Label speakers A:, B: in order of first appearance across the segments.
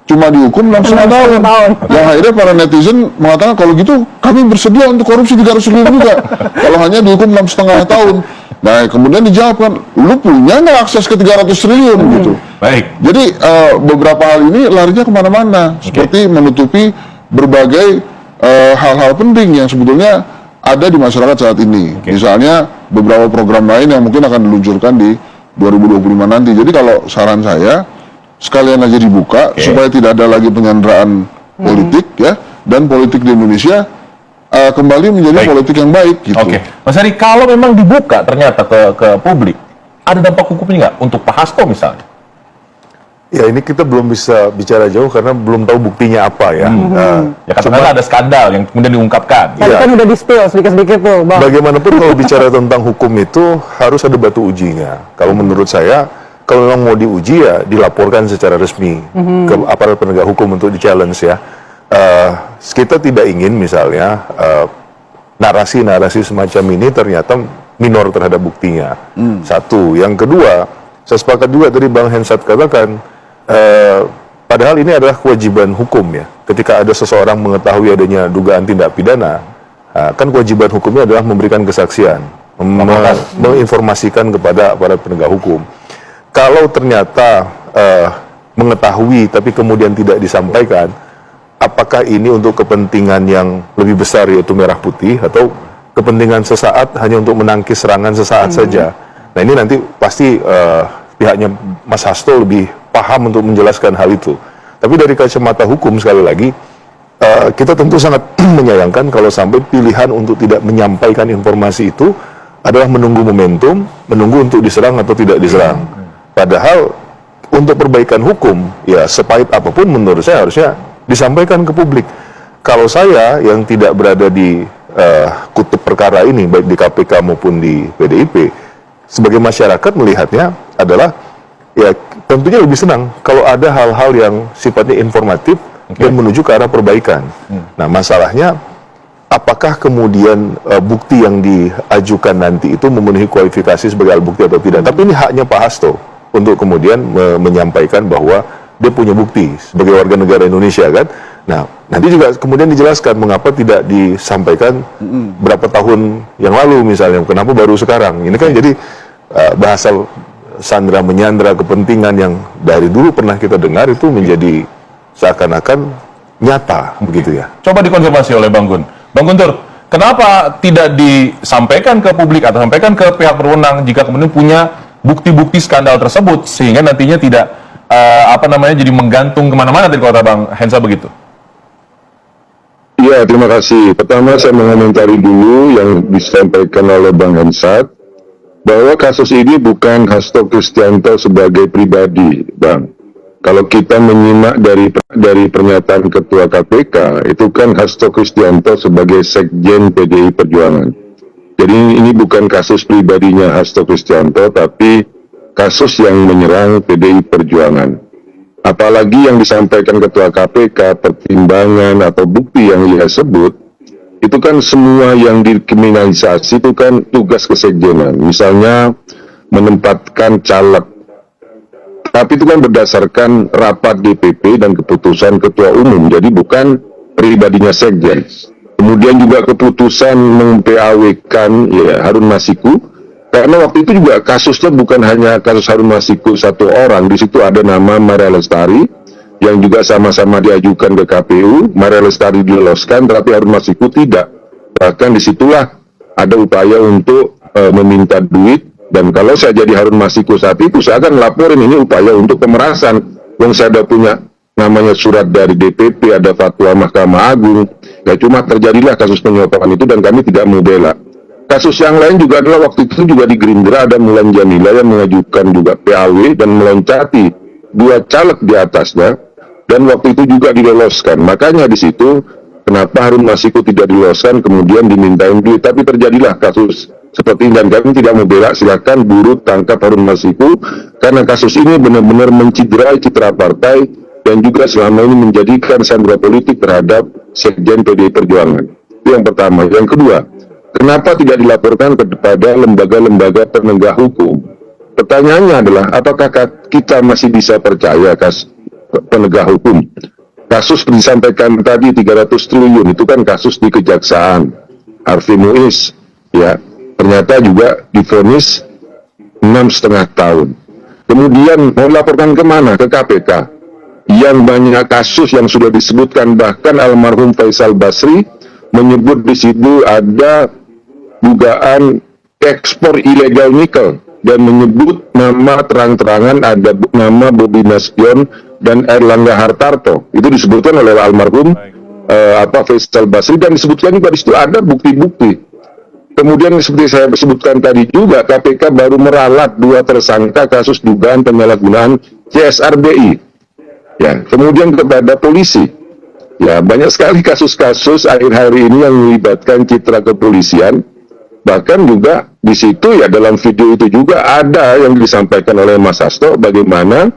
A: cuma dihukum 6,5 tahun. Yang akhirnya para netizen mengatakan kalau gitu kami bersedia untuk korupsi 300 triliun juga. Kalau hanya dihukum 6,5 tahun. Nah kemudian dijawab kan, lu punya nggak akses ke 300 triliun gitu.
B: Baik.
A: Jadi beberapa hal ini larinya kemana-mana, seperti menutupi berbagai hal-hal penting yang sebetulnya ada di masyarakat saat ini. Misalnya beberapa program lain yang mungkin akan diluncurkan di 2025 nanti. Jadi kalau saran saya, sekalian aja dibuka supaya tidak ada lagi penyanderaan politik ya, dan politik di Indonesia kembali menjadi politik yang baik gitu.
B: Mas Heri, kalau memang dibuka ternyata ke publik, ada dampak hukumnya nggak untuk Pak Hasto misalnya?
C: Ya ini kita belum bisa bicara jauh karena belum tahu buktinya apa ya.
B: Ya katakanlah ada skandal yang kemudian diungkapkan.
D: Tadi kan udah di-spill sedikit-sedikit tuh, Bang.
C: Bagaimanapun kalau bicara tentang hukum itu harus ada batu ujinya. Kalau menurut saya, kalau memang mau diuji ya dilaporkan secara resmi ke aparat penegak hukum untuk di-challenge ya. Kita tidak ingin misalnya narasi-narasi semacam ini ternyata minor terhadap buktinya. Satu. Yang kedua, saya sepakat juga tadi Bang Hensat katakan, padahal ini adalah kewajiban hukum ya. Ketika ada seseorang mengetahui adanya dugaan tindak pidana, kan kewajiban hukumnya adalah memberikan kesaksian, menginformasikan kepada aparat penegak hukum. Kalau ternyata mengetahui tapi kemudian tidak disampaikan, apakah ini untuk kepentingan yang lebih besar yaitu merah putih atau kepentingan sesaat hanya untuk menangkis serangan sesaat saja? Nah ini nanti pasti pihaknya Mas Hasto lebih paham untuk menjelaskan hal itu. Tapi dari kacamata hukum sekali lagi, kita tentu sangat menyayangkan kalau sampai pilihan untuk tidak menyampaikan informasi itu adalah menunggu momentum, menunggu untuk diserang atau tidak diserang. Padahal untuk perbaikan hukum, ya sepahit apapun menurut saya harusnya disampaikan ke publik. Kalau saya yang tidak berada di kutub perkara ini, baik di KPK maupun di PDIP, sebagai masyarakat melihatnya adalah ya tentunya lebih senang kalau ada hal-hal yang sifatnya informatif dan menuju ke arah perbaikan. Nah masalahnya apakah kemudian bukti yang diajukan nanti itu memenuhi kualifikasi sebagai alat bukti atau tidak. Tapi ini haknya Pak Hasto untuk kemudian menyampaikan bahwa dia punya bukti sebagai warga negara Indonesia kan. Nah nanti juga kemudian dijelaskan mengapa tidak disampaikan berapa tahun yang lalu misalnya, kenapa baru sekarang. Ini kan jadi bahasa sandra menyandra kepentingan yang dari dulu pernah kita dengar itu menjadi seakan-akan nyata begitu ya.
B: Coba dikonfirmasi oleh Bang Gun. Bang Guntur, kenapa tidak disampaikan ke publik atau sampaikan ke pihak berwenang jika kemudian punya bukti-bukti skandal tersebut sehingga nantinya tidak jadi menggantung kemana-mana dari kota Bang Hensa begitu?
A: Iya, terima kasih. Pertama saya mengomentari dulu yang disampaikan oleh Bang Hensat, bahwa kasus ini bukan Hasto Kristianto sebagai pribadi, Bang. Kalau kita menyimak dari pernyataan Ketua KPK, itu kan Hasto Kristianto sebagai Sekjen PDI Perjuangan. Jadi ini bukan kasus pribadinya Hasto Kristianto, tapi kasus yang menyerang PDI Perjuangan. Apalagi yang disampaikan Ketua KPK, pertimbangan atau bukti yang ia sebut, itu kan semua yang dikriminalisasi itu kan tugas kesekjenan. Misalnya menempatkan caleg. Tapi itu kan berdasarkan rapat DPP dan keputusan Ketua Umum. Jadi bukan pribadinya sekjen. Kemudian juga keputusan mem-PAW-kan ya Harun Masiku. Karena waktu itu juga kasusnya bukan hanya kasus Harun Masiku satu orang. Di situ ada nama Maria Lestari yang juga sama-sama diajukan ke KPU. Maria Lestari diloloskan, tapi Harun Masiku tidak. Bahkan disitulah ada upaya untuk meminta duit. Dan kalau saya jadi Harun Masiku saat itu, saya akan laporin ini upaya untuk pemerasan. Yang saya sudah punya namanya surat dari DPP, ada fatwa Mahkamah Agung. Ya cuma terjadilah kasus penyuapan itu dan kami tidak membela. Kasus yang lain juga adalah waktu itu juga di Gerindra ada Mulan Jamila yang mengajukan juga PAW dan meloncati 2 caleg di atasnya. Dan waktu itu juga diloloskan. Makanya di situ kenapa Harun Masiku tidak diloloskan kemudian dimintain duit. Tapi terjadilah kasus seperti ini dan kami tidak membela. Silakan buruh tangkap Harun Masiku karena kasus ini benar-benar menciderai citra partai dan juga selama ini menjadikan sandera politik terhadap Sekjen PDI Perjuangan. Itu yang pertama. Yang kedua, kenapa tidak dilaporkan kepada lembaga-lembaga penegak hukum? Pertanyaannya adalah apakah kita masih bisa percaya penegak hukum. Kasus disampaikan tadi 300 triliun itu kan kasus di Kejaksaan Harvey Muiz, ya, ternyata juga divonis 6,5 tahun. Kemudian mau laporkan kemana? Ke KPK. Yang banyak kasus yang sudah disebutkan, bahkan almarhum Faisal Basri menyebut di situ ada dugaan ekspor ilegal nikel dan menyebut nama terang-terangan ada nama Bobi Nasution dan Erlangga Hartarto. Itu disebutkan oleh almarhum Faisal Basri, dan disebutkan juga di situ ada bukti-bukti. Kemudian seperti saya sebutkan tadi juga, KPK baru meralat 2 tersangka kasus dugaan penyalahgunaan CSR BI. Ya, kemudian kepada polisi. Ya, banyak sekali kasus-kasus akhir hari ini yang melibatkan citra kepolisian. Bahkan juga di situ ya, dalam video itu juga ada yang disampaikan oleh Mas Hasto bagaimana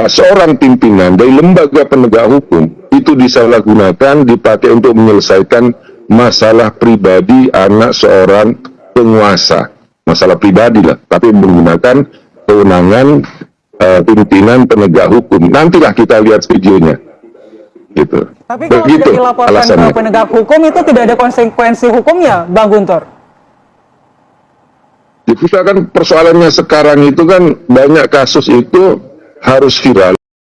A: seorang pimpinan dari lembaga penegak hukum itu disalahgunakan, dipakai untuk menyelesaikan masalah pribadi anak seorang penguasa, masalah pribadi lah, tapi menggunakan kewenangan pimpinan penegak hukum. Nantilah kita lihat videonya, gitu.
D: Tapi kalau
A: Begitu
D: tidak dilaporkan
A: alasannya.
D: ke penegak hukum itu tidak ada konsekuensi hukumnya, Bang Guntur?
A: Kita kan persoalannya sekarang itu kan banyak kasus itu harus viral